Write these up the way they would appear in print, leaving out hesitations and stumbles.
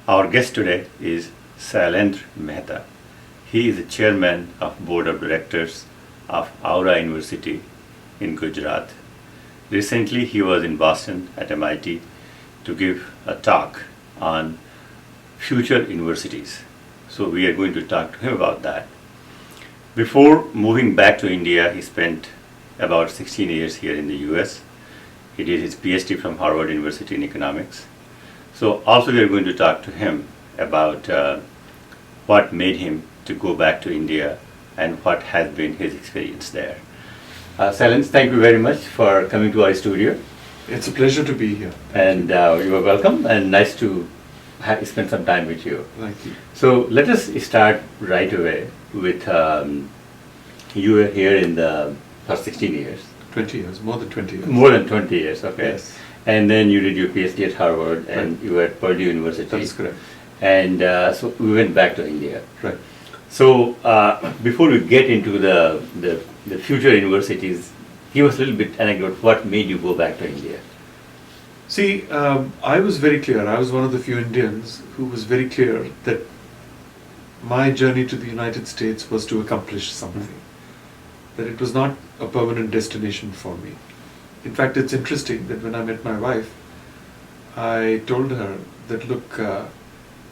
Our guest today is Shailendra Mehta. He is the chairman of board of directors of Auro University in Gujarat. Recently, he was in Boston at MIT to give a talk on future universities. So we are going to talk to him about that. Before moving back to India, he spent about 16 years here in the US. He did his PhD from Harvard University in economics. So also we are going to talk to him about what made him to go back to India and what has been his experience there. Shailendra, thank you very much for coming to our studio. It's a pleasure to be here. And you are welcome, and nice to spend some time with you. Thank you. So let us start right away with you were here in for 16 years. 20 years, more than 20 years. More than 20 years, okay. Yes. And then you did your PhD at Harvard, and Right. you were at Purdue University. That is correct. And so we went back to India. Right. So before we get into the future universities, give us a little bit anecdote. What made you go back to India? See, I was very clear. I was one of the few Indians who was very clear that my journey to the United States was to accomplish something. That it was not a permanent destination for me. In fact, it's interesting that when I met my wife, I told her that, look,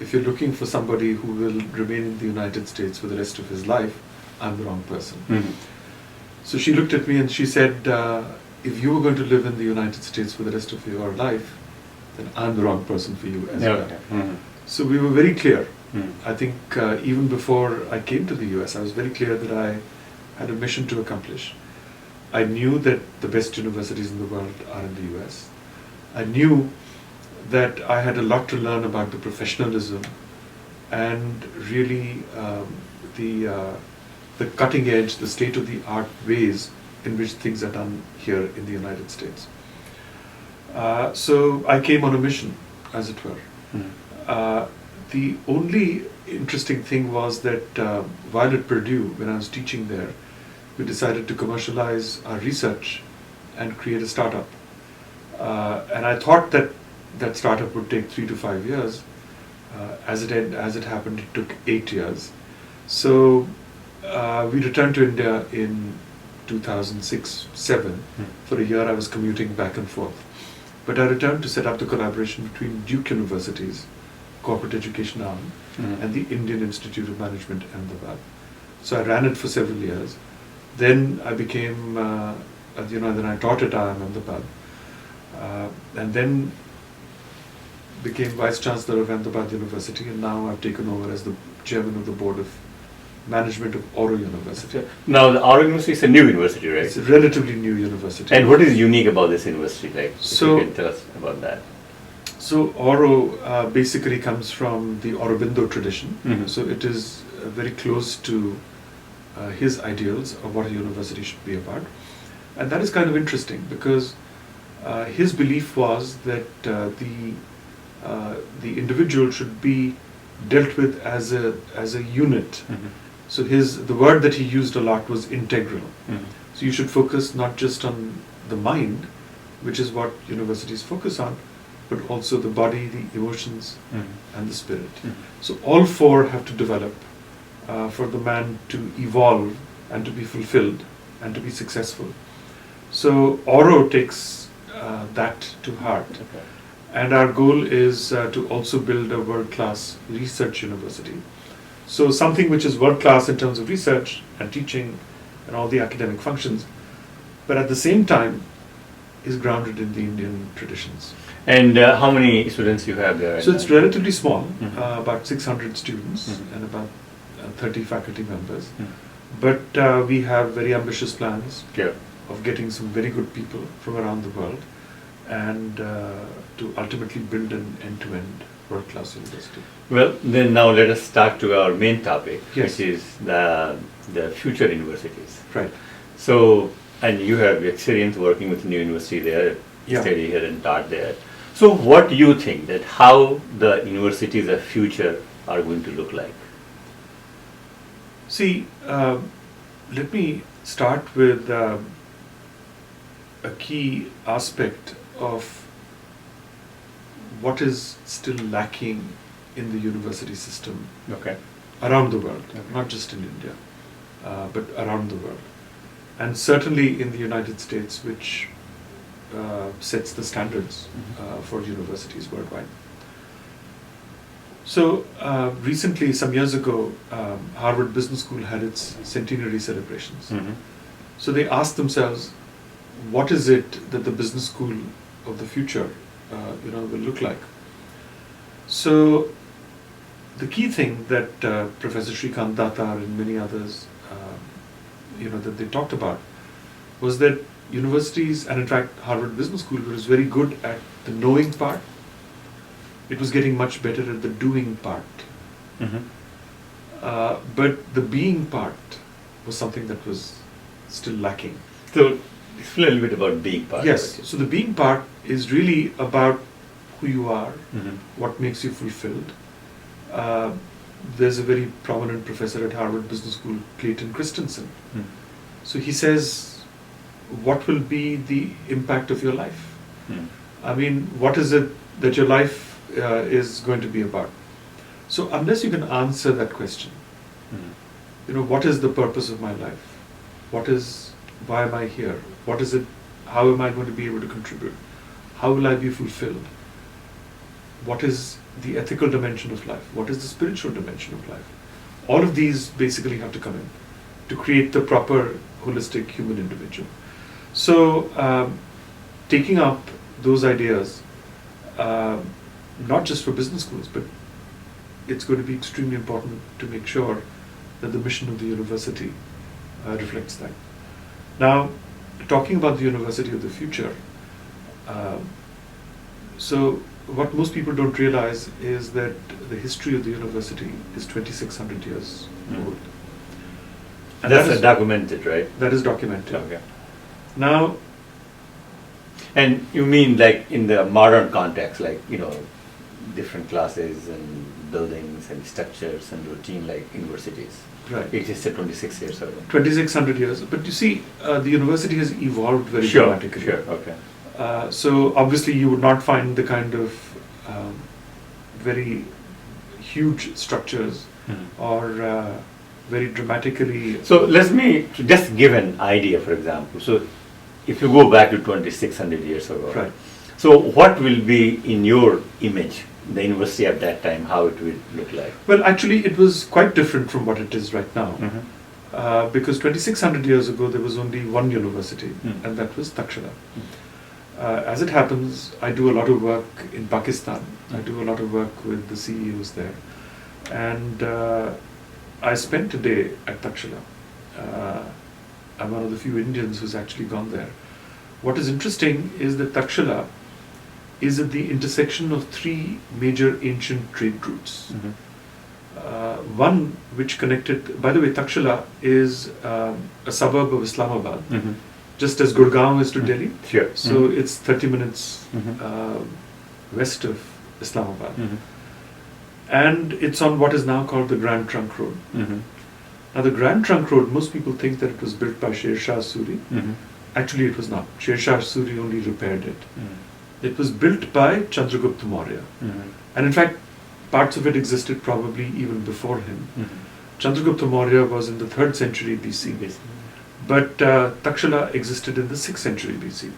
if you're looking for somebody who will remain in the United States for the rest of his life, I'm the wrong person. Mm-hmm. So she looked at me and she said, if you were going to live in the United States for the rest of your life, then I'm the wrong person for you as well. Mm-hmm. So we were very clear. Mm-hmm. I think even before I came to the US, I was very clear that I had a mission to accomplish. I knew that the best universities in the world are in the US. I knew that I had a lot to learn about the professionalism and really the cutting edge, the state-of-the-art ways in which things are done here in the United States. So I came on a mission, as it were. Mm-hmm. The only interesting thing was that while at Purdue, when I was teaching there, we decided to commercialize our research and create a startup. And I thought that that startup would take 3 to 5 years. As it happened, it took 8 years. So we returned to India in 2006-07. For a year I was commuting back and forth. But I returned to set up the collaboration between Duke University's corporate education arm and the Indian Institute of Management, Ahmedabad. So I ran it for several years. Then I became, then I taught at IIM Ahmedabad. And then became Vice Chancellor of Ahmedabad University, and now I've taken over as the Chairman of the Board of Management of Auro University. Now, the Auro University is a new university, right? It's a relatively new university. And what is unique about this university? Like, So- if you can tell us about that. So Auro basically comes from the Aurobindo tradition. Mhm. So it is very close to his ideals of what a university should be about. And that is kind of interesting because his belief was that the individual should be dealt with as a unit. Mm-hmm. So the word that he used a lot was integral. Mm-hmm. So you should focus not just on the mind, which is what universities focus on, but also the body, the emotions, Mm-hmm. and the spirit. Mm-hmm. So all four have to develop for the man to evolve and to be fulfilled and to be successful. So Auro takes that to heart. Okay. And our goal is to also build a world-class research university. So something which is world-class in terms of research and teaching and all the academic functions, but at the same time is grounded in the Indian traditions. And how many students you have there? So it's relatively small, Mhm. about 600 students Mhm. and about 30 faculty members. Mhm. But we have very ambitious plans Yeah. of getting some very good people from around the world and to ultimately build an end-to-end world-class university. Well, then now let us start to our main topic, Yes. which is the future universities. Right. So, and you have experience working with new university there, Yeah. study here and taught there. So what do you think that how the universities of future are going to look like? See, let me start with a key aspect of what is still lacking in the university system Okay. around the world, Okay. not just in India, but around the world. And certainly in the United States, which sets the standards for universities worldwide. So recently, some years ago, Harvard Business School had its centenary celebrations. So they asked themselves, what is it that the business school of the future will look like? So the key thing that Professor Shrikant Datar and many others, that they talked about was that universities, and in fact Harvard Business School was very good at the knowing part. It was getting much better at the doing part. But the being part was something that was still lacking. So, explain a little bit about being part. Yes, so the being part is really about who you are, what makes you fulfilled. There's a very prominent professor at Harvard Business School, Clayton Christensen. So he says, what will be the impact of your life? I mean, what is it that your life is going to be about? So unless you can answer that question, what is the purpose of my life? Why am I here? What is it? How am I going to be able to contribute? How will I be fulfilled? What is the ethical dimension of life? What is the spiritual dimension of life? All of these basically have to come in to create the proper holistic human individual. So taking up those ideas, not just for business schools, but it's going to be extremely important to make sure that the mission of the university reflects that. Now, talking about the university of the future, so what most people don't realize is that the history of the university is 2,600 years old. And that's documented, right? That is documented. Okay. Now, and you mean like in the modern context, like, different classes and buildings and structures and routine like universities. right, It is 26 years ago. 2,600 years. But you see, the university has evolved very Sure, dramatically. sure, okay. So obviously you would not find the kind of very huge structures or very dramatically. So let me just give an idea, for example. So if you go back to 2,600 years ago, Right. so what will be in your image, the university at that time, how it will look like? Well, actually, it was quite different from what it is right now. Because 2,600 years ago, there was only one university, and that was Takshila. As it happens, I do a lot of work in Pakistan. I do a lot of work with the CEOs there. And I spent a day at Takshila. I'm one of the few Indians who's actually gone there. What is interesting is that Takshila is at the intersection of three major ancient trade routes. One which connected, by the way, Takshila is a suburb of Islamabad, just as Gurgaon is to Delhi. Sure. So it's 30 minutes west of Islamabad. And it's on what is now called the Grand Trunk Road. Now the Grand Trunk Road, most people think that it was built by Sher Shah Suri. Actually it was not. Sher Shah Suri only repaired it. It was built by Chandragupta Maurya. And in fact, parts of it existed probably even before him. Chandragupta Maurya was in the 3rd century BC. But Takshila existed in the 6th century BC.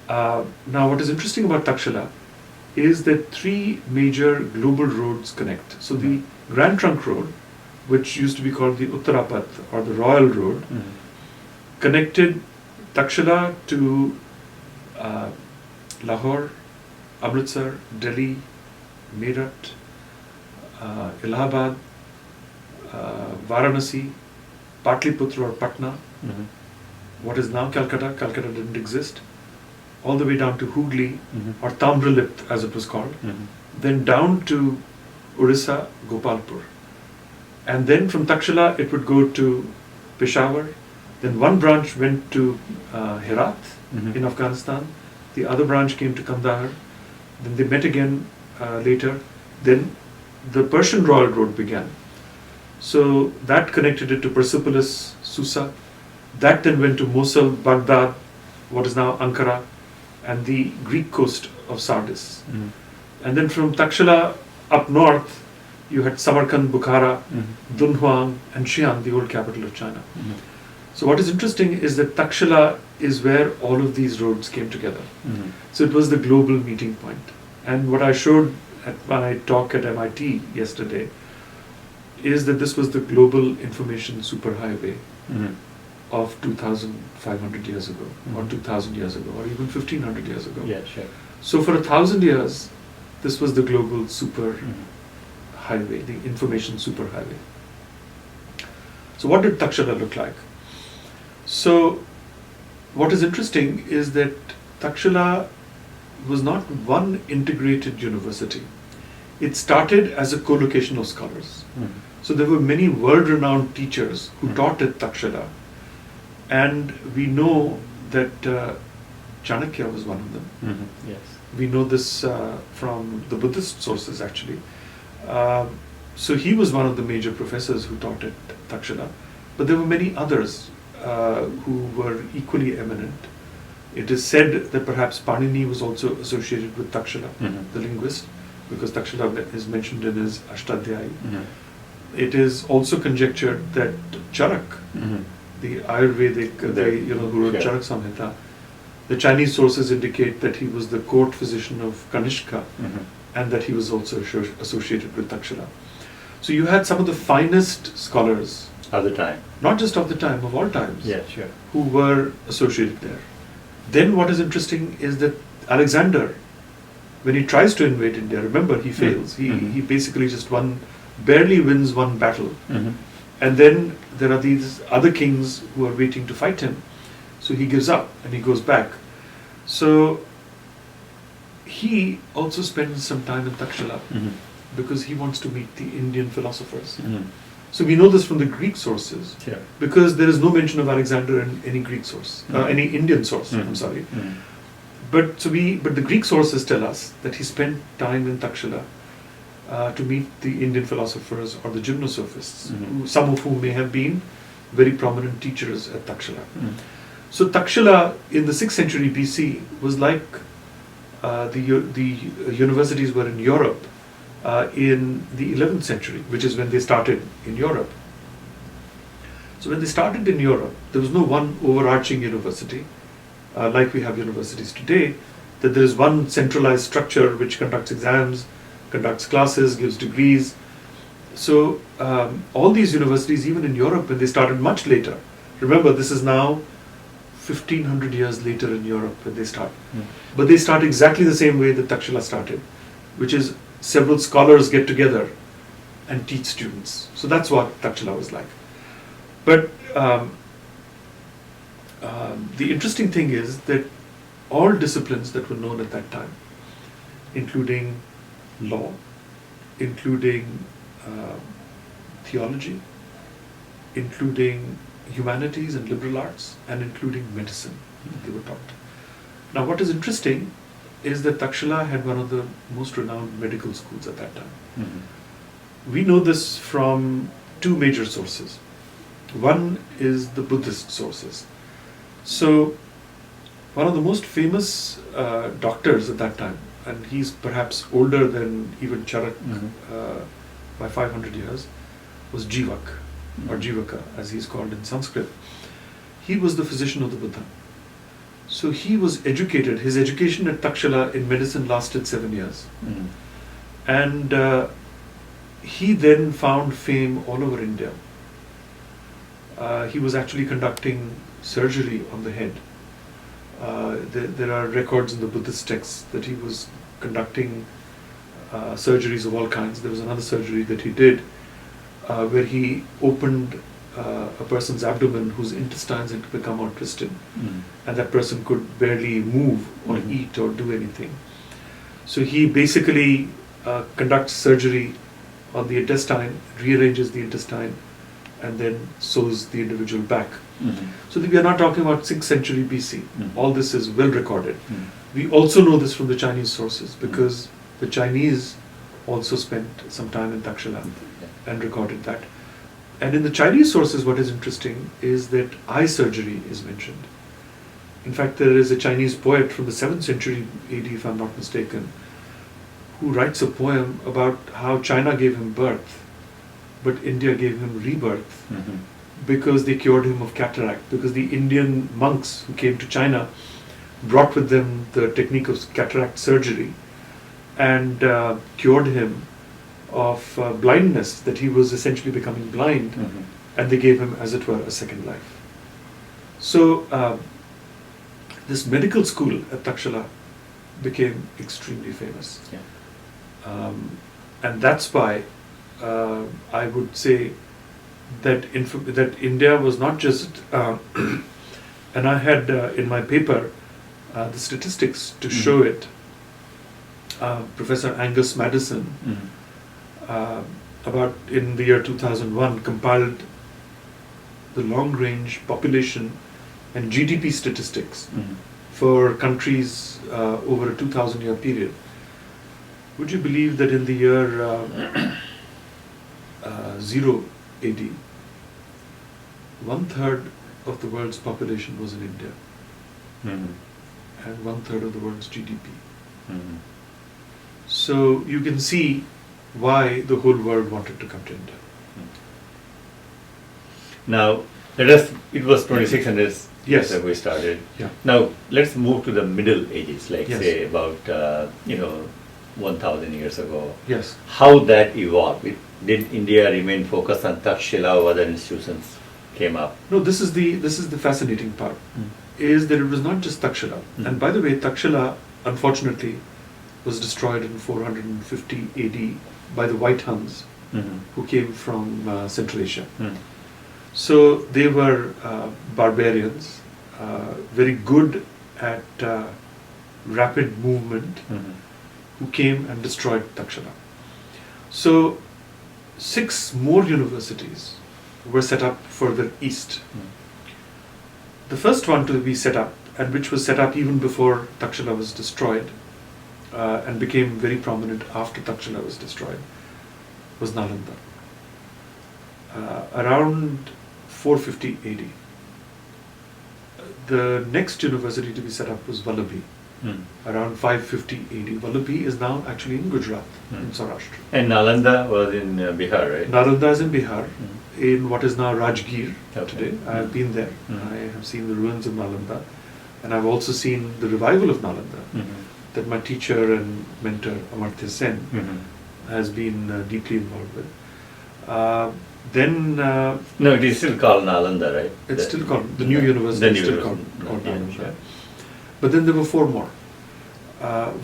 Now what is interesting about Takshila is that three major global roads connect. So the Grand Trunk Road, which used to be called the Uttarapath or the Royal Road, connected Takshila to Lahore, Amritsar, Delhi, Meerut, Allahabad, Varanasi, Patliputra or Patna, what is now Calcutta. Calcutta didn't exist. All the way down to Hooghly or Tamralipt as it was called. Then down to Orissa, Gopalpur. And then from Takshila it would go to Peshawar. Then one branch went to Herat in Afghanistan. The other branch came to Kandahar. Then they met again later. Then the Persian Royal Road began. So that connected it to Persepolis, Susa. That then went to Mosul, Baghdad, what is now Ankara, and the Greek coast of Sardis. And then from Takshila Up north, you had Samarkand, Bukhara, Mm-hmm. Dunhuang, and Xi'an, the old capital of China. Mm-hmm. So what is interesting is that Takshila is where all of these roads came together. Mm-hmm. So it was the global meeting point. And what I showed at my talk at MIT yesterday is that this was the global information superhighway Mm-hmm. of 2,500 years ago, or Mhm. 2,000 years ago, or even 1,500 years ago. Yeah, sure. So for 1,000 years, this was the global super Mm-hmm. highway, the information superhighway. So what did Takshila look like? So what is interesting is that Takshila was not one integrated university. It started as a co-location of scholars. Mm-hmm. So there were many world-renowned teachers who Mhm. taught at Takshila, and we know that Chanakya was one of them. Mm-hmm. Yes. We know this from the Buddhist sources actually. So he was one of the major professors who taught at Takshila, but there were many others who were equally eminent. It is said that perhaps Panini was also associated with Takshila, Mhm. the linguist, because Takshila is mentioned in his Ashtadhyayi. Mm-hmm. It is also conjectured that Charak, Mm-hmm. the Ayurvedic guy, who wrote Sure. Charak Samhita, the Chinese sources indicate that he was the court physician of Kanishka, Mm-hmm. and that he was also associated with Takshila. So you had some of the finest scholars, Other time. not just of the time, of all times, Yeah, sure. who were associated there. Then what is interesting is that Alexander, when he tries to invade India, remember he fails. Mhm. He basically just barely wins one battle. Mm-hmm. And then there are these other kings who are waiting to fight him. So he gives up and he goes back. So he also spends some time in Takshila Mm-hmm. because he wants to meet the Indian philosophers. Mm-hmm. So we know this from the Greek sources Sure. because there is no mention of Alexander in any Greek source, any Indian source. Mhm. I'm sorry. Mm-hmm. But the Greek sources tell us that he spent time in Takshila to meet the Indian philosophers or the gymnosophists, Mhm. some of whom may have been very prominent teachers at Takshila. Mm-hmm. So Takshila in the 6th century BC was like the universities were in Europe in the 11th century, which is when they started in Europe. So when they started in Europe, there was no one overarching university, like we have universities today, that there is one centralized structure which conducts exams, conducts classes, gives degrees. So all these universities, even in Europe, when they started much later, remember this is now 1500 years later in Europe when they start. But they start exactly the same way that Takshila started, which is several scholars get together and teach students. So that's what Takshila was like. But the interesting thing is that all disciplines that were known at that time, including law, including theology, including humanities and liberal arts, and including medicine, they were taught. Now what is interesting is that Takshila had one of the most renowned medical schools at that time. Mm-hmm. We know this from two major sources. One is the Buddhist sources. So one of the most famous doctors at that time, and he's perhaps older than even Charak Mm-hmm. by 500 years, was Jivak, or Jivaka as he's called in Sanskrit. He was the physician of the Buddha. So he was educated, his education at Takshila in medicine lasted 7 years. Mm-hmm. And he then found fame all over India. He was actually conducting surgery on the head. There are records in the Buddhist texts that he was conducting surgeries of all kinds. There was another surgery that he did where he opened a person's abdomen whose intestines had become all twisted, Mm-hmm. and that person could barely move or Mhm. eat or do anything. So he basically conducts surgery on the intestine, rearranges the intestine, and then sews the individual back. Mm-hmm. So we are not talking about 6th century BC. Mhm. All this is well recorded. Mm-hmm. We also know this from the Chinese sources because the Chinese also spent some time in Takshila and recorded that. And in the Chinese sources, what is interesting is that eye surgery is mentioned. In fact, there is a Chinese poet from the 7th century AD, if I'm not mistaken, who writes a poem about how China gave him birth, but India gave him rebirth Mhm. because they cured him of cataract. Because the Indian monks who came to China brought with them the technique of cataract surgery and cured him of blindness, that he was essentially becoming blind, Mhm. and they gave him, as it were, a second life. So, this medical school at Takshala became extremely famous. Yeah. And that's why I would say that that India was not just, and I had in my paper the statistics to show it. Professor Angus Maddison, Mhm. about in the year 2001, compiled the long-range population and GDP statistics Mhm. for countries over a 2,000-year period. Would you believe that in the year 0 AD, 1/3 of the world's population was in India, Mhm. and 1/3 of the world's GDP. Mhm. So you can see why the whole world wanted to come to India. Now, it was 2600 Yes. years that we started. Yeah. Now, let's move to the Middle Ages, like Yes. say about, 1000 years ago. Yes. How that evolved? Did India remain focused on Takshila or other institutions came up? No, this is the fascinating part, is that it was not just Takshila. Mm. And by the way, Takshila, unfortunately, was destroyed in 450 AD by the White Huns, Mhm. who came from Central Asia. Mhm. So they were barbarians, very good at rapid movement, Mhm. who came and destroyed Takshila. So 6 more universities were set up further east. Mhm. The first one to be set up, and which was set up even before Takshila was destroyed, and became very prominent after Takshila was destroyed, was Nalanda. Around 450 AD. The next university to be set up was Vallabhi, Mhm. around 550 AD. Vallabhi is now actually in Gujarat, in Hmm. Saurashtra. And Nalanda was in Bihar, right? Nalanda is in Bihar, Mhm. in what is now Rajgir Okay. today. I have been there. Mhm. I have seen the ruins of Nalanda, and I've also seen the revival of Nalanda Mhm. that my teacher and mentor Amartya Sen Mhm. has been deeply involved with. Then No, it is still called Nalanda, right? it's still called, the new university The is new still university. called Yeah, Nalanda. sure. But then there were 4 more.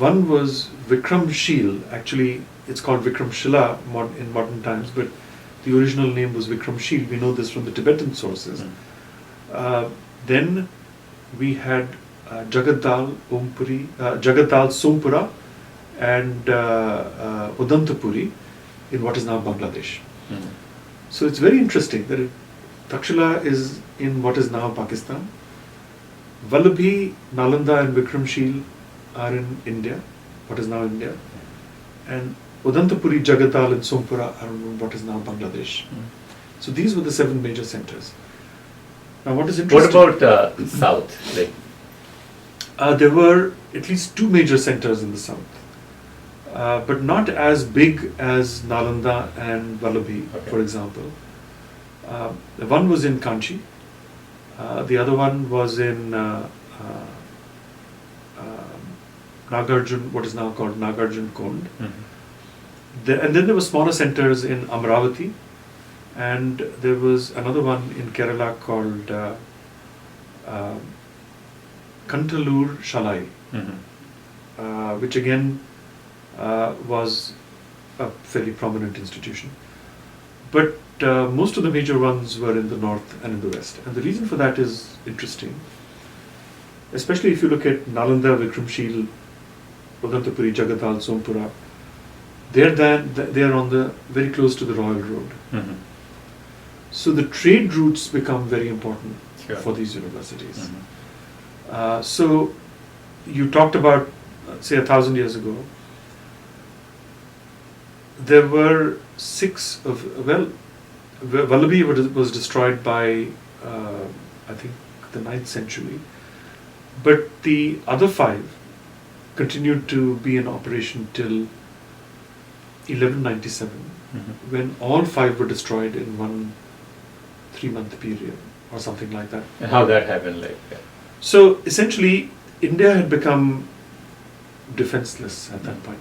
One was Vikramshil. Actually, it's called Vikramshila in modern times, but the original name was Vikramshil. We know this from the Tibetan sources. Mhm. Then we had Jagadal Sompura and Udantapuri in what is now Bangladesh. Mhm. So it's very interesting that Takshila is in what is now Pakistan. Vallabhi, Nalanda and Vikramshil are in India, what is now India. And Udantapuri, Jagadal and Sompura are in what is now Bangladesh. Mhm. So these were the 7 major centers. Now what is What interesting... about South? Like, there were at least 2 major centers in the south, but not as big as Nalanda and Vallabhi, Okay. for example. One was in Kanchi, the other one was in Nagarjun, what is now called Nagarjun Kund. Mhm. And then there were smaller centers in Amravati, and there was another one in Kerala called Kantalur Shalai, Mhm. which again was a fairly prominent institution. But most of the major ones were in the north and in the west. And the reason for that is interesting, especially if you look at Nalanda, Vikramshil, Udantapuri, Jagadal, Sompura. They're on the very close to the Royal Road. Mhm. So the trade routes become very important Sure. for these universities. Mhm. So you talked about, say, 1,000 years ago. There were 6 of, well, Vallabhi was destroyed by, I think, the 9th century. But the other 5 continued to be in operation till 1197, when all 5 were destroyed in one 3-month period or something like that. And how that happened, like that? So essentially, India had become defenseless at that point.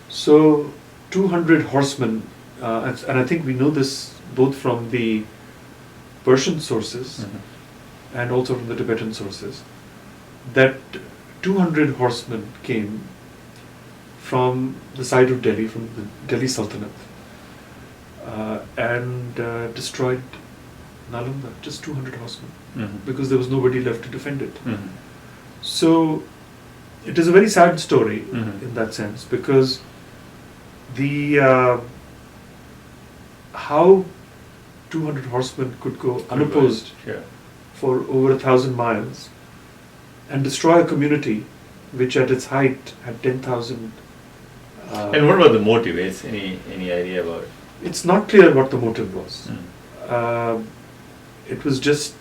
So 200 horsemen, and I think we know this both from the Persian sources and also from the Tibetan sources, that 200 horsemen came from the side of Delhi, from the Delhi Sultanate, and destroyed Nalanda, just 200 horsemen, because there was nobody left to defend it. So it is a very sad story in that sense, because the how 200 horsemen could go unopposed for over 1,000 miles and destroy a community which at its height had 10,000. And what was the motive? Is any idea about it? It's not clear what the motive was. It was just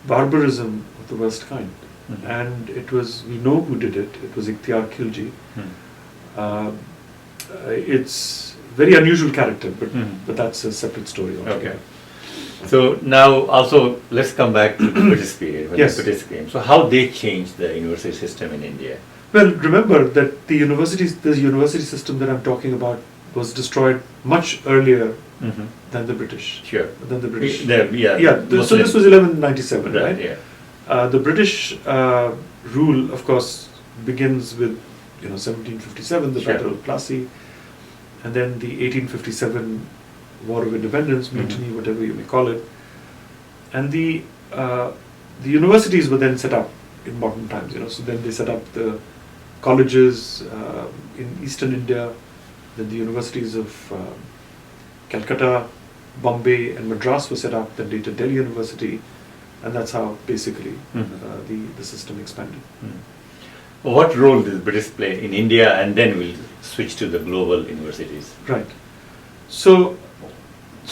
barbarism of the worst kind. And it was, we know who did it. It was Ikhtiar Khilji. It's very unusual character, but that's a separate story altogether. Okay. So now also let's come back to the British period, when Yes. the British came. So how they changed the university system in India? Well, remember that the university system that I'm talking about was destroyed much earlier than the British. Sure. Than the British. So this was 1197, right? Yeah. The British rule, of course, begins with 1757, the Sure. Battle of Plassey, and then the 1857 War of Independence, mutiny, whatever you may call it, and the universities were then set up in modern times. So then they set up the colleges in Eastern India, then the universities of Calcutta, Bombay, and Madras were set up. Then later Delhi University, and that's how basically the system expanded. What role did the British play in India, and then we'll switch to the global universities? Right. So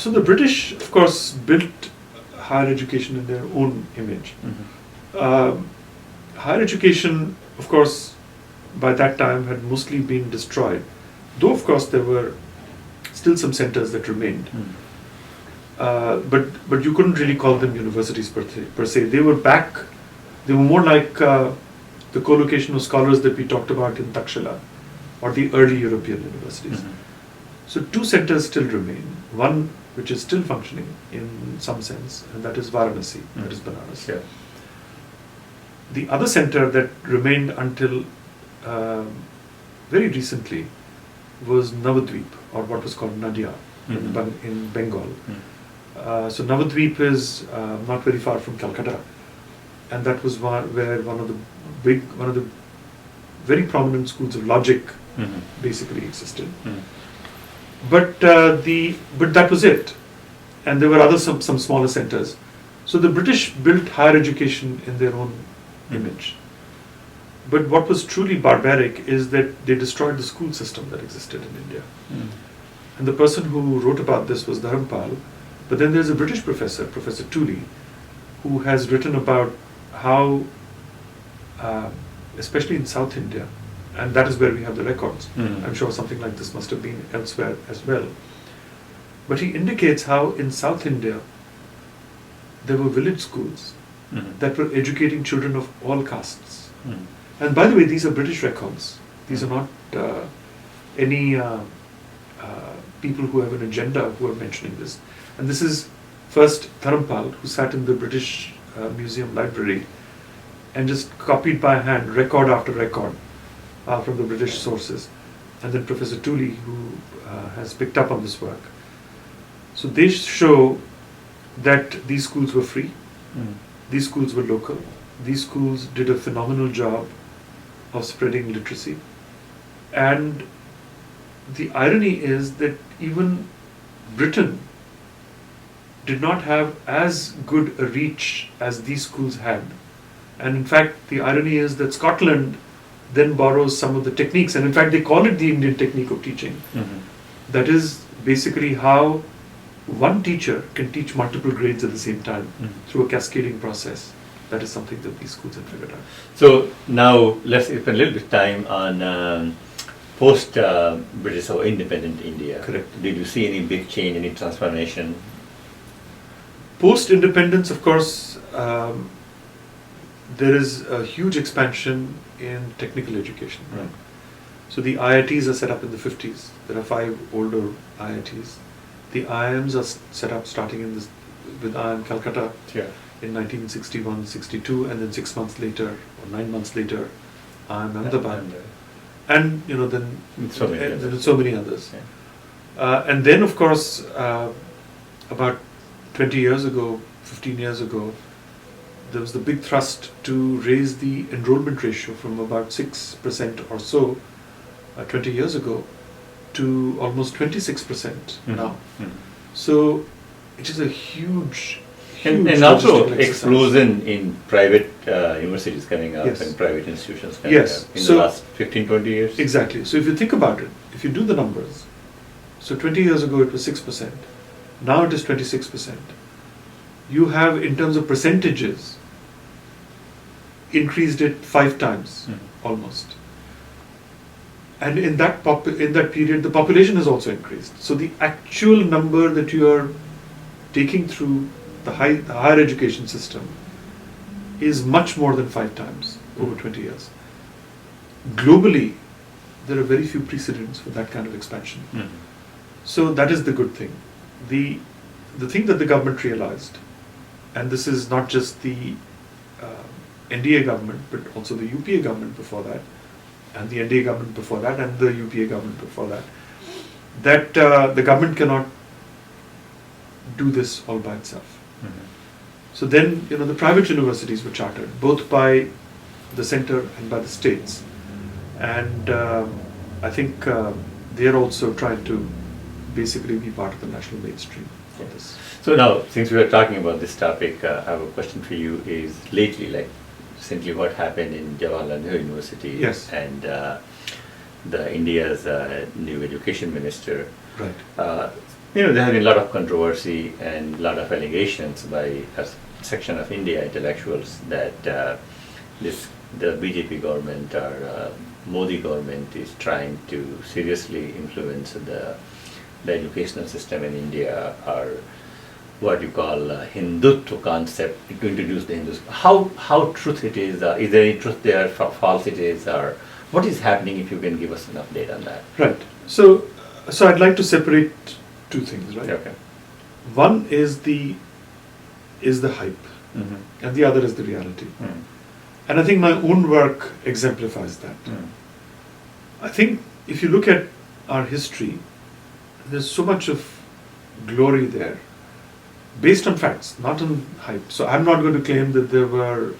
the British, of course, built higher education in their own image. Higher education, of course, by that time had mostly been destroyed, though of course there were still some centers that remained. But you couldn't really call them universities per se. They were more like the co-location of scholars that we talked about in Takshila, or the early European universities. So 2 centers still remain. One which is still functioning in some sense, and that is Varanasi, that is Banaras. Yeah. The other center that remained until very recently was Navadvip, or what was called Nadia in Bengal. So Navadvip is not very far from Calcutta, and that was where one of the very prominent schools of logic basically existed. But that was it, and there were some smaller centers. So the British built higher education in their own image. But what was truly barbaric is that they destroyed the school system that existed in India. And the person who wrote about this was Dharampal. But then there's a British professor, Professor Tooley, who has written about how, especially in South India, and that is where we have the records. I'm sure something like this must have been elsewhere as well. But he indicates how in South India there were village schools that were educating children of all castes. And by the way, these are British records. These are not any people who have an agenda who are mentioning this. And this is first Dharampal, who sat in the British Museum library and just copied by hand record after record from the British sources. And then Professor Tooley, who has picked up on this work. So they show that these schools were free, these schools were local, these schools did a phenomenal job of spreading literacy. And the irony is that even Britain did not have as good a reach as these schools had. And in fact, the irony is that Scotland then borrows some of the techniques, and in fact they call it the Indian technique of teaching. That is basically how one teacher can teach multiple grades at the same time through a cascading process. That is something that these schools have figured out. So now let's spend a little bit of time on post British or independent India. Correct. Did you see any big change, any transformation? Post-independence, of course, there is a huge expansion in technical education. Right. So the IITs are set up in the 50s. There are 5 older IITs. The IIMs are set up starting in with IIM Calcutta Yeah. in 1961-62, and then 6 months later or 9 months later, IIM Ahmedabad, and then So many there others. are so many others. Yeah. And then, of course, about 20 years ago, 15 years ago, there was the big thrust to raise the enrollment ratio from about 6% or so 20 years ago to almost 26% now. So it is a huge And also logistical exercise. explosion in private universities coming up Yes. and private institutions coming Yes. up in So- the last 15, 20 years. Exactly. So if you think about it, if you do the numbers, so 20 years ago it was 6%, now it is 26%. You have, in terms of percentages, increased it 5 times almost. And in that period, the population has also increased. So the actual number that you are taking through the higher education system is much more than 5 times over 20 years. Globally, there are very few precedents for that kind of expansion. So that is the good thing. The thing that the government realized, and this is not just the NDA government, but also the UPA government before that, and the NDA government before that, and the UPA government before that, that the government cannot do this all by itself. So then, the private universities were chartered, both by the center and by the states. And I think they are also trying to basically be part of the national mainstream for this. So now, since we are talking about this topic, I have a question for you. Is lately, like recently, what happened in Jawaharlal Nehru University? Yes. And the India's new education minister. Right. There has been a lot of controversy and a lot of allegations by a section of India intellectuals that the BJP government or Modi government is trying to seriously influence the educational system in India, or what you call Hindutva concept, to introduce the Hindus. How truth it is there any truth there, false it is, or what is happening, if you can give us an update on that? Right. So I'd like to separate 2 things, right? Okay. One is the hype, and the other is the reality. And I think my own work exemplifies that. I think if you look at our history, there's so much of glory there, based on facts, not on hype. So I'm not going to claim that there were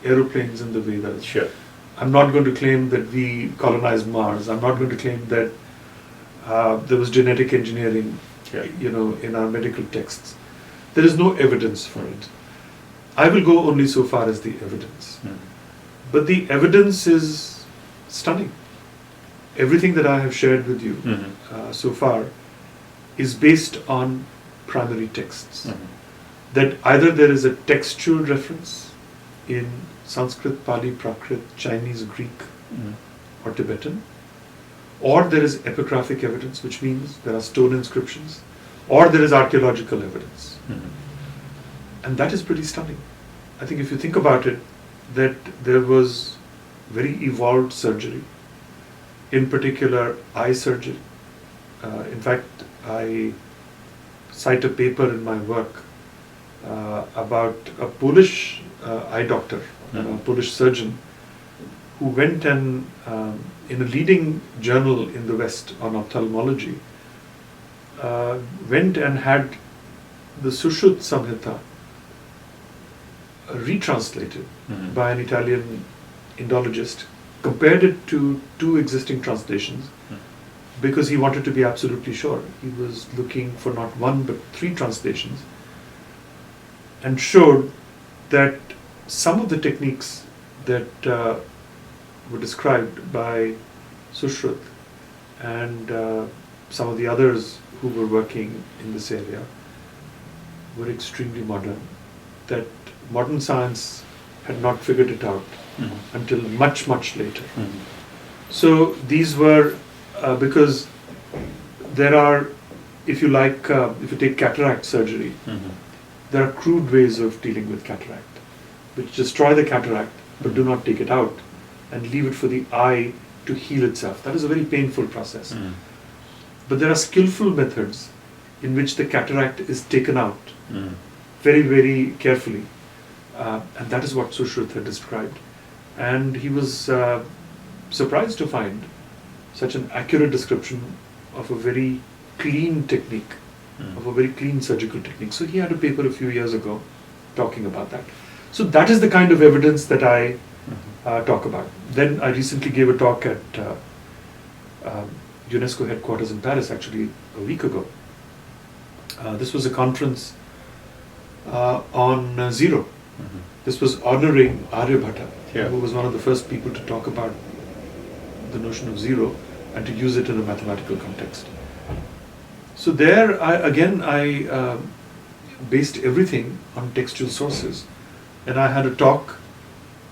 aeroplanes in the Vedas. Sure. I'm not going to claim that we colonized Mars. I'm not going to claim that there was genetic engineering, in our medical texts. There is no evidence for it. I will go only so far as the evidence. But the evidence is stunning. Everything that I have shared with you so far is based on primary texts. That either there is a textual reference in Sanskrit, Pali, Prakrit, Chinese, Greek, or Tibetan, or there is epigraphic evidence, which means there are stone inscriptions, or there is archaeological evidence. And that is pretty stunning. I think if you think about it, that there was very evolved surgery, in particular eye surgery. In fact, I cite a paper in my work about a Polish eye doctor, a Polish surgeon, who went and, in a leading journal in the West on ophthalmology, went and had the Sushruta Samhita retranslated by an Italian Indologist, compared it to 2 existing translations, because he wanted to be absolutely sure. He was looking for not 1 but 3 translations, and showed that some of the techniques that were described by Sushruta and some of the others who were working in this area were extremely modern, that modern science had not figured it out until much, much later. So these were because there are, if you like, if you take cataract surgery, there are crude ways of dealing with cataract, which destroy the cataract but do not take it out and leave it for the eye to heal itself. That is a very painful process. But there are skillful methods in which the cataract is taken out very, very carefully. And that is what Sushruta described. And he was surprised to find such an accurate description of a very clean technique, of a very clean surgical technique. So he had a paper a few years ago talking about that. So that is the kind of evidence that I talk about. Then I recently gave a talk at UNESCO headquarters in Paris, actually a week ago. This was a conference on zero. This was honoring Aryabhata, who was one of the first people to talk about the notion of zero and to use it in a mathematical context. So there, I based everything on textual sources, and I had a talk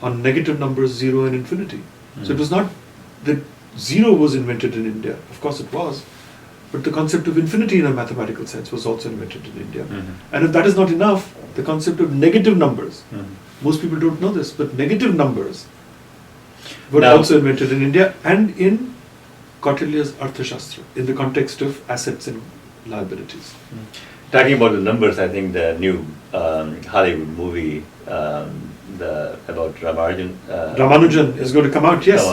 on negative numbers, 0 and infinity. So it was not that zero was invented in India, of course it was, but the concept of infinity in a mathematical sense was also invented in India. And if that is not enough, the concept of negative numbers, most people don't know this, but negative numbers were also invented in India and in Kautilya's Arthashastra, in the context of assets and liabilities. Talking about the numbers, I think the new Hollywood movie about Ramanujan is going to come out, yes.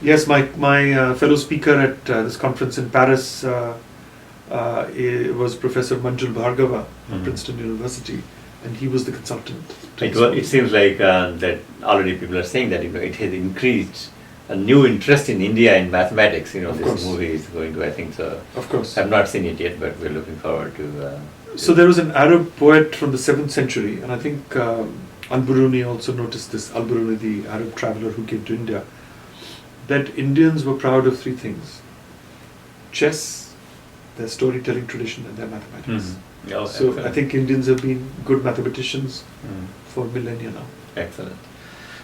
Yes, my fellow speaker at this conference in Paris was Professor Manjul Bhargava from Princeton University, and he was the consultant. It seems like that already people are saying that it has increased a new interest in India in mathematics. This movie is going to, I think so. Of course. I've not seen it yet, but we're looking forward to. So there was an Arab poet from the 7th century, and I think Al-Biruni also noticed this, Al-Biruni, the Arab traveler who came to India, that Indians were proud of 3 things: chess, their storytelling tradition, and their mathematics. Oh, so excellent. I think Indians have been good mathematicians for millennia now. Excellent.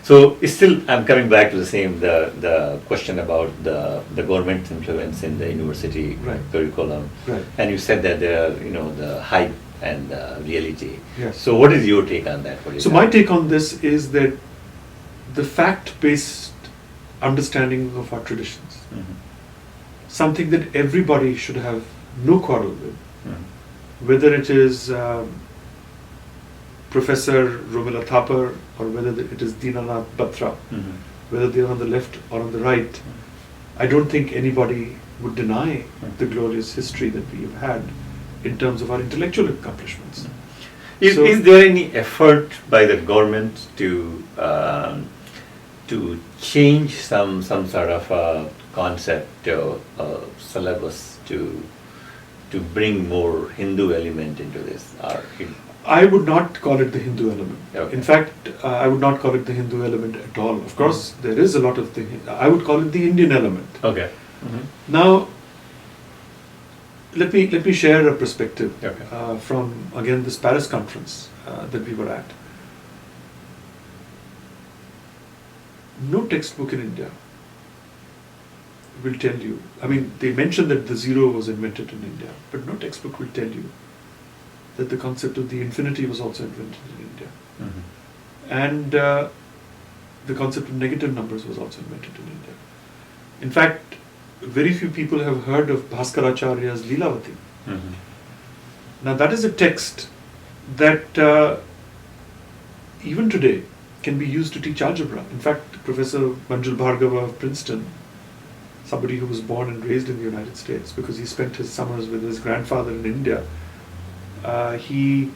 So still, I'm coming back to the same, the question about the government's influence in the university curriculum. Right. And you said that there are, the hype and reality. Yes. So what is your take on that? So my take on this is that the fact-based understanding of our traditions, something that everybody should have no quarrel with, whether it is Professor Romila Thapar or whether it is Dinanath Batra, whether they are on the left or on the right, I don't think anybody would deny the glorious history that we have had in terms of our intellectual accomplishments. Is there any effort by the government to change some sort of concept or syllabus to bring more Hindu element into this? I would not call it the Hindu element. Okay. In fact, I would not call it the Hindu element at all. Of course, there is a lot of I would call it the Indian element. Okay. Now, let me share a perspective from, again, this Paris conference that we were at. No textbook in India will tell you, I mean, they mention that the zero was invented in India, but no textbook will tell you that the concept of the infinity was also invented in India. And the concept of negative numbers was also invented in India. In fact, very few people have heard of Bhaskaracharya's Leelavati. Now that is a text that even today can be used to teach algebra. In fact, Professor Manjul Bhargava of Princeton, somebody who was born and raised in the United States because he spent his summers with his grandfather in India, he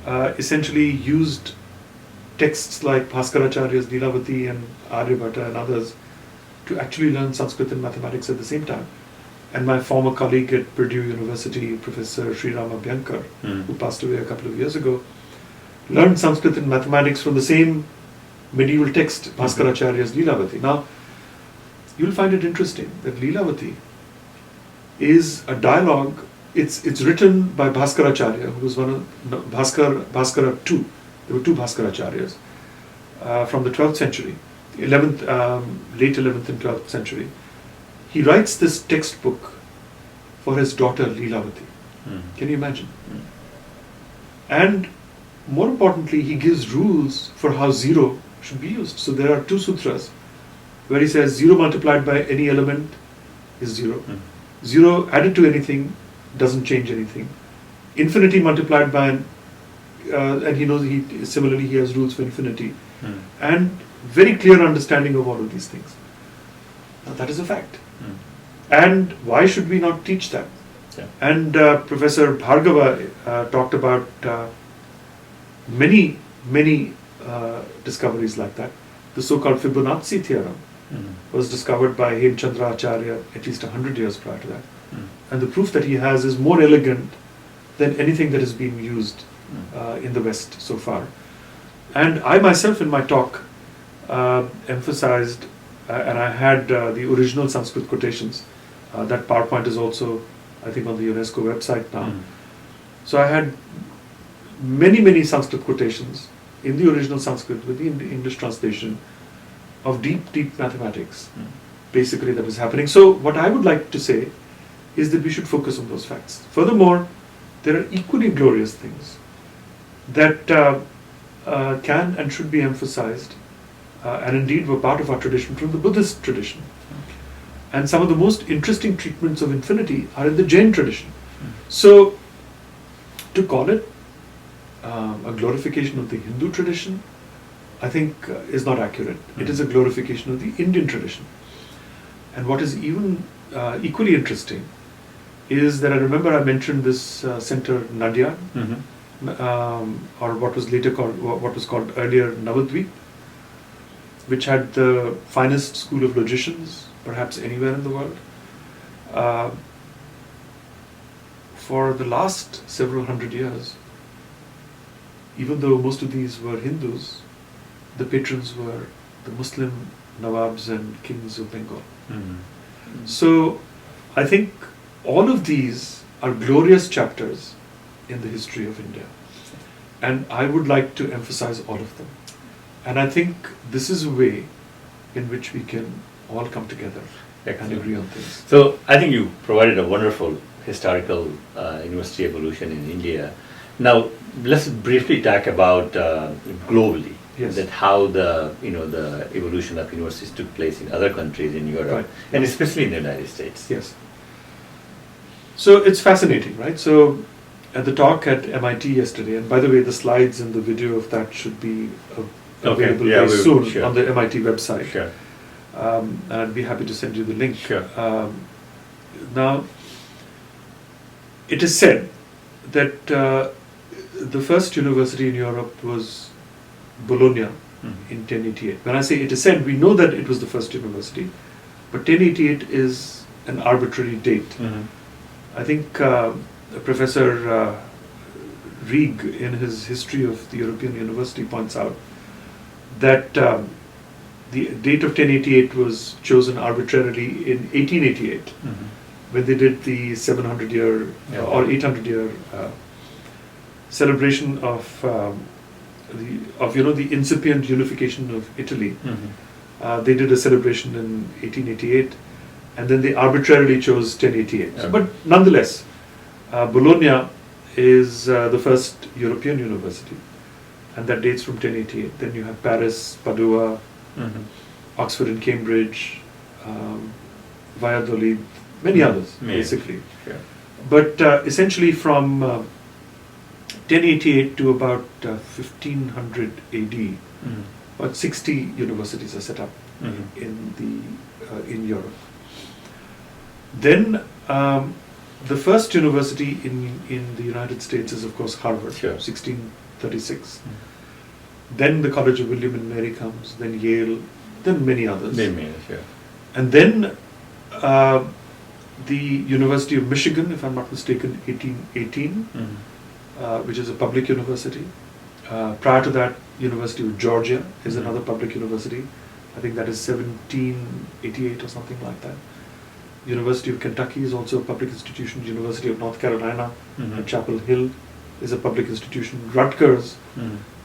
essentially used texts like Bhaskaracharya's Leelavati and Aryabhata and others to actually learn Sanskrit and mathematics at the same time. And my former colleague at Purdue University, Professor Sri Rama Byankar, who passed away a couple of years ago, learned Sanskrit and mathematics from the same medieval text, Bhaskaracharya's Leelavati. Now, you'll find it interesting that Leelavati is a dialogue. It's written by Bhaskaracharya, who was one of Bhaskara II. There were 2 Bhaskaracharyas from the 12th century late 11th and 12th century. He writes this textbook for his daughter Leelavati. Can you imagine? And more importantly, he gives rules for how zero should be used. So there are 2 sutras where he says 0 multiplied by any element is 0. 0 added to anything doesn't change anything. Infinity multiplied by and he knows similarly he has rules for infinity. And very clear understanding of all of these things. Now that is a fact. And why should we not teach that? Yeah. And Professor Bhargava talked about many discoveries like that. The so-called Fibonacci theorem was discovered by Hemchandra Acharya at least 100 years prior to that. And the proof that he has is more elegant than anything that has been used in the West so far. And I myself in my talk emphasized, and I had the original Sanskrit quotations. That PowerPoint is also, I think, on the UNESCO website now. So I had many Sanskrit quotations in the original Sanskrit with the English translation of deep mathematics, basically, that was happening. So what I would like to say is that we should focus on those facts. Furthermore, there are equally glorious things that can and should be emphasized, and indeed were part of our tradition from the Buddhist tradition. And some of the most interesting treatments of infinity are in the Jain tradition. So, to call it a glorification of the Hindu tradition, I think is not accurate. It is a glorification of the Indian tradition. And what is even equally interesting is that I remember I mentioned this center Nadia, or what was called earlier Navadvip, which had the finest school of logicians perhaps anywhere in the world. For the last several hundred years, even though most of these were Hindus, the patrons were the Muslim Nawabs and kings of Bengal. So I think all of these are glorious chapters in the history of India. And I would like to emphasize all of them. And I think this is a way in which we can all come together and agree on things. So I think you provided a wonderful historical university evolution in India. Now let's briefly talk about globally. Yes. That how the evolution of universities took place in other countries in Europe, Right. and especially in the United States. Yes. So it's fascinating, right? So at the talk at MIT yesterday, and by the way, the slides and the video of that should be available very soon sure. on the MIT website. Sure. And I'd be happy to send you the link. Sure. Now, it is said that the first university in Europe was Bologna in 1088. When I say it is said, we know that it was the first university, but 1088 is an arbitrary date. I think Professor Rieg, in his History of the European University, points out that the date of 1088 was chosen arbitrarily in 1888, when they did the 700-year or 800-year celebration of the incipient unification of Italy. They did a celebration in 1888, and then they arbitrarily chose 1088. But nonetheless, Bologna is the first European university, and that dates from 1088. Then you have Paris, Padua, Oxford and Cambridge, Valladolid, many others, basically. Sure. But essentially from 1088 to about 1500 AD, about 60 universities are set up in Europe. Then the first university in the United States is, of course, Harvard, 1636. Then the College of William and Mary comes, then Yale, then many others. And then the University of Michigan, if I'm not mistaken, 1818, which is a public university. Prior to that, University of Georgia is another public university. I think that is 1788 or something like that. University of Kentucky is also a public institution. University of North Carolina at Chapel Hill is a public institution. Rutgers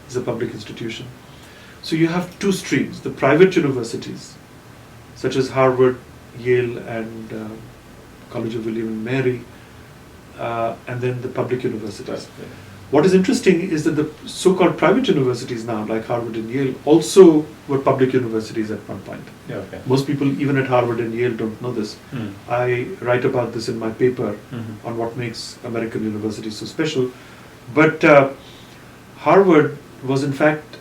is a public institution. So you have two streams: the private universities, such as Harvard, Yale, and College of William and Mary, and then the public universities. What is interesting is that the so-called private universities now, like Harvard and Yale, also were public universities at one point. Yeah, okay. Most people, even at Harvard and Yale, don't know this. Mm. I write about this in my paper Mhm. on what makes American universities so special. But Harvard was in fact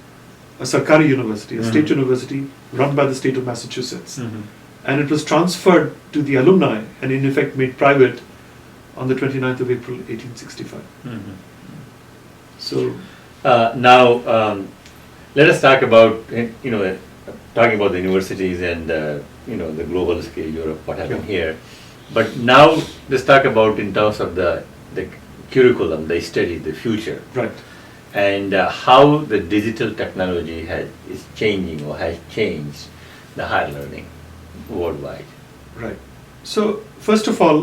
a Sarkari university, a state Mhm. university run by the state of Massachusetts. Mhm. And it was transferred to the alumni and in effect made private on the 29th of April 1865. Mhm. So, Now, let us talk about, talking about the universities and, the global scale, Europe, what happened here. But now, let's talk about in terms of the curriculum, the study, the future, right. and how the digital technology is changing or has changed the higher learning worldwide. Right. So, first of all,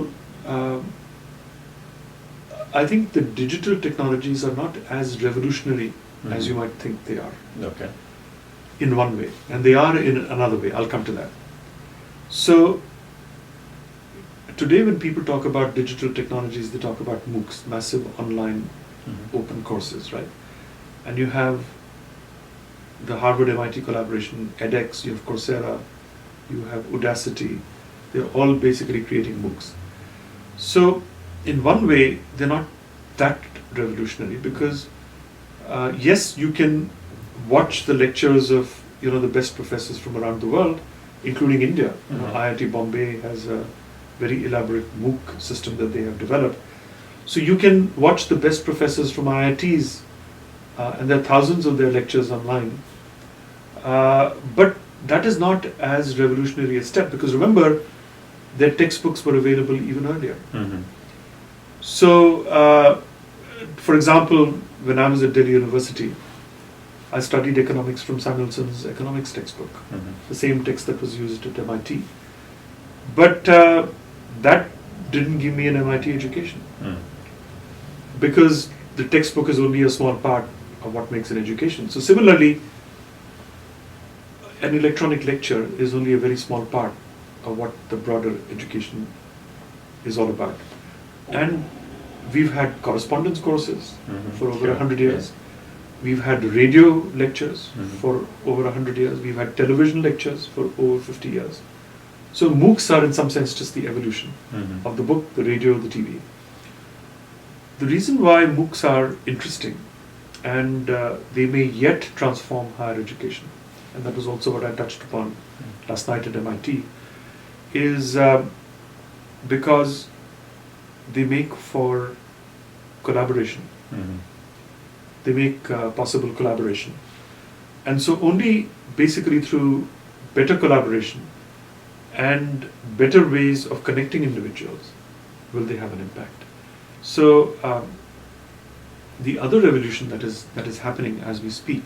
I think the digital technologies are not as revolutionary as you might think they are, Okay. in one way, and they are in another way. I'll come to that. So, today when people talk about digital technologies, they talk about MOOCs, massive online Mhm. open courses, right? And you have the Harvard MIT collaboration, edX, you have Coursera, you have Udacity. They're all basically creating MOOCs. So, in one way, they're not that revolutionary because, yes, you can watch the lectures of the best professors from around the world, including India. Mhm. IIT Bombay has a very elaborate MOOC system that they have developed. So you can watch the best professors from IITs, and there are thousands of their lectures online. But that is not as revolutionary a step because remember, their textbooks were available even earlier. Mhm. So, for example, when I was at Delhi University, I studied economics from Samuelson's economics textbook, Mhm. the same text that was used at MIT. But that didn't give me an MIT education Mm. because the textbook is only a small part of what makes an education. So, similarly, an electronic lecture is only a very small part of what the broader education is all about. And we've had correspondence courses Mhm. for over Sure. 100 years. We've had radio lectures Mhm. for over 100 years. We've had television lectures for over 50 years. So MOOCs are in some sense just the evolution Mhm. of the book, the radio, the TV. The reason why MOOCs are interesting and they may yet transform higher education, and that was also what I touched upon last night at MIT, is because they make for collaboration. Mhm. They make possible collaboration. And so only basically through better collaboration and better ways of connecting individuals will they have an impact. So the other revolution that is happening as we speak,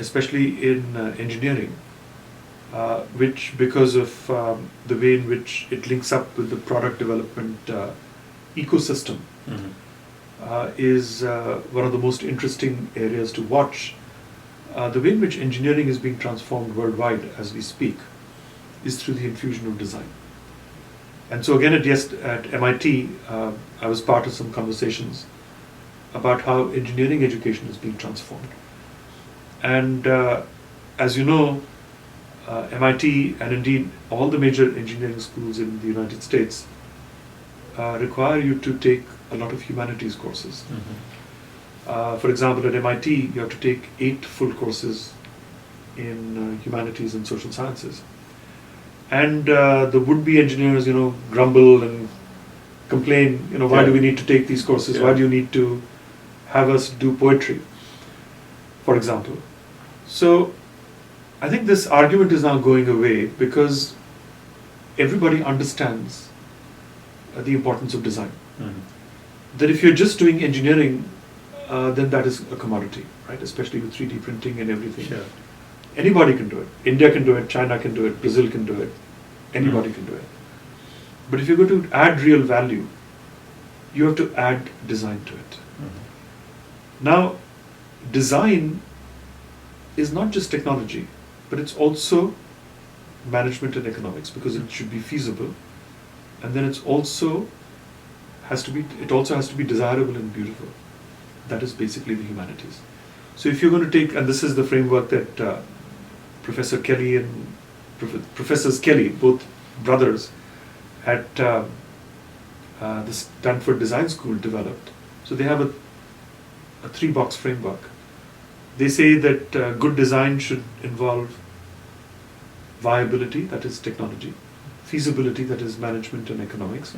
especially in engineering, which because of the way in which it links up with the product development ecosystem, Mhm. is one of the most interesting areas to watch. The way in which engineering is being transformed worldwide as we speak is through the infusion of design. And so again at MIT, I was part of some conversations about how engineering education is being transformed. And as you know, MIT and indeed all the major engineering schools in the United States require you to take a lot of humanities courses. Mhm. For example, at MIT, you have to take 8 full courses in humanities and social sciences. And the would-be engineers, grumble and complain, why Yeah. do we need to take these courses? Yeah. Why do you need to have us do poetry, for example? So I think this argument is now going away because everybody understands the importance of design. Mhm. That if you're just doing engineering, then that is a commodity, right? Especially with 3D printing and everything. Sure. Anybody can do it. India can do it, China can do it, Brazil can do it, anybody can do it. But if you're going to add real value, you have to add design to it. Mhm. Now, design is not just technology, but it's also management and economics, because it should be feasible, and then it also has to be desirable and beautiful. That is basically the humanities. So if you're going to take, and this is the framework that Professor Kelly and Professors Kelly, both brothers at the Stanford Design School developed. So they have a 3-box framework. They say that good design should involve viability, that is technology, feasibility, that is management and economics,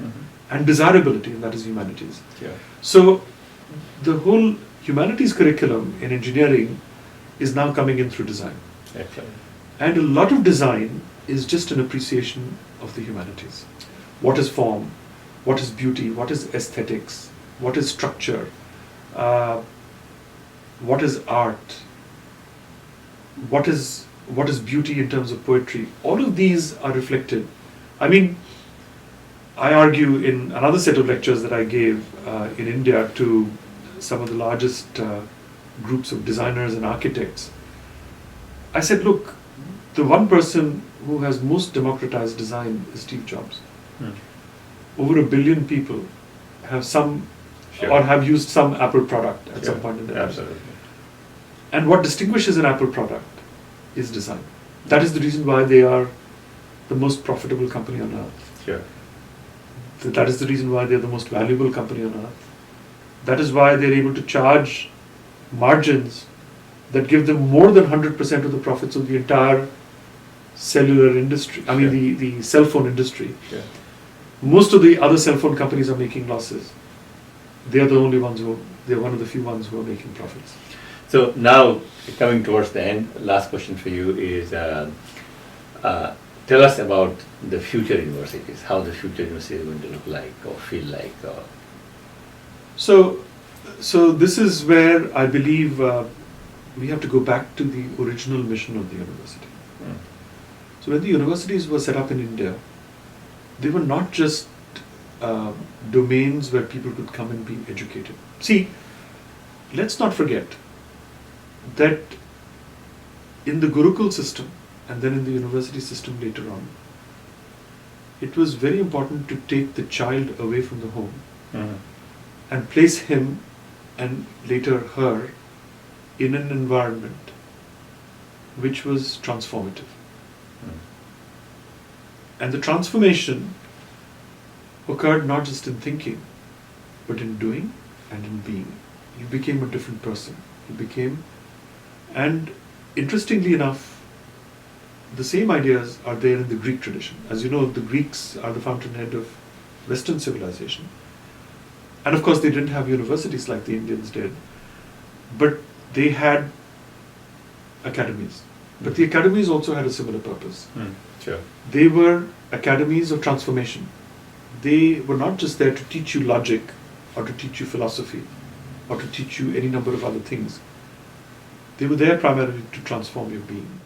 and desirability, and that is humanities. Yeah. So the whole humanities curriculum in engineering is now coming in through design. Excellent. And a lot of design is just an appreciation of the humanities. What is form? What is beauty? What is aesthetics? What is structure? What is art? What is beauty in terms of poetry? All of these are reflected. I mean, I argue in another set of lectures that I gave in India to some of the largest groups of designers and architects. I said, look, the one person who has most democratized design is Steve Jobs. Over 1 billion people have or have used some Apple product at some point in their life. Absolutely. And what distinguishes an Apple product is design. That is the reason why they are the most profitable company on earth. Sure. That is the reason why they're the most valuable company on earth. That is why they're able to charge margins that give them more than 100% of the profits of the entire cellular industry. I mean, the cell phone industry. Sure. Most of the other cell phone companies are making losses. They are the only ones they're one of the few ones who are making profits. So now, coming towards the end, last question for you is, tell us about the future universities, how the future university is going to look like or feel like. So this is where I believe we have to go back to the original mission of the university. So when the universities were set up in India, they were not just domains where people could come and be educated. See, let's not forget that in the Gurukul system and then in the university system later on, it was very important to take the child away from the home and place him and later her in an environment which was transformative. And the transformation occurred not just in thinking, but in doing and in being. You became a different person. You became, and interestingly enough, the same ideas are there in the Greek tradition. As you know, the Greeks are the fountainhead of Western civilization. And of course, they didn't have universities like the Indians did, but they had academies. But the academies also had a similar purpose. Sure. They were academies of transformation. They were not just there to teach you logic or to teach you philosophy or to teach you any number of other things. They were there primarily to transform your being.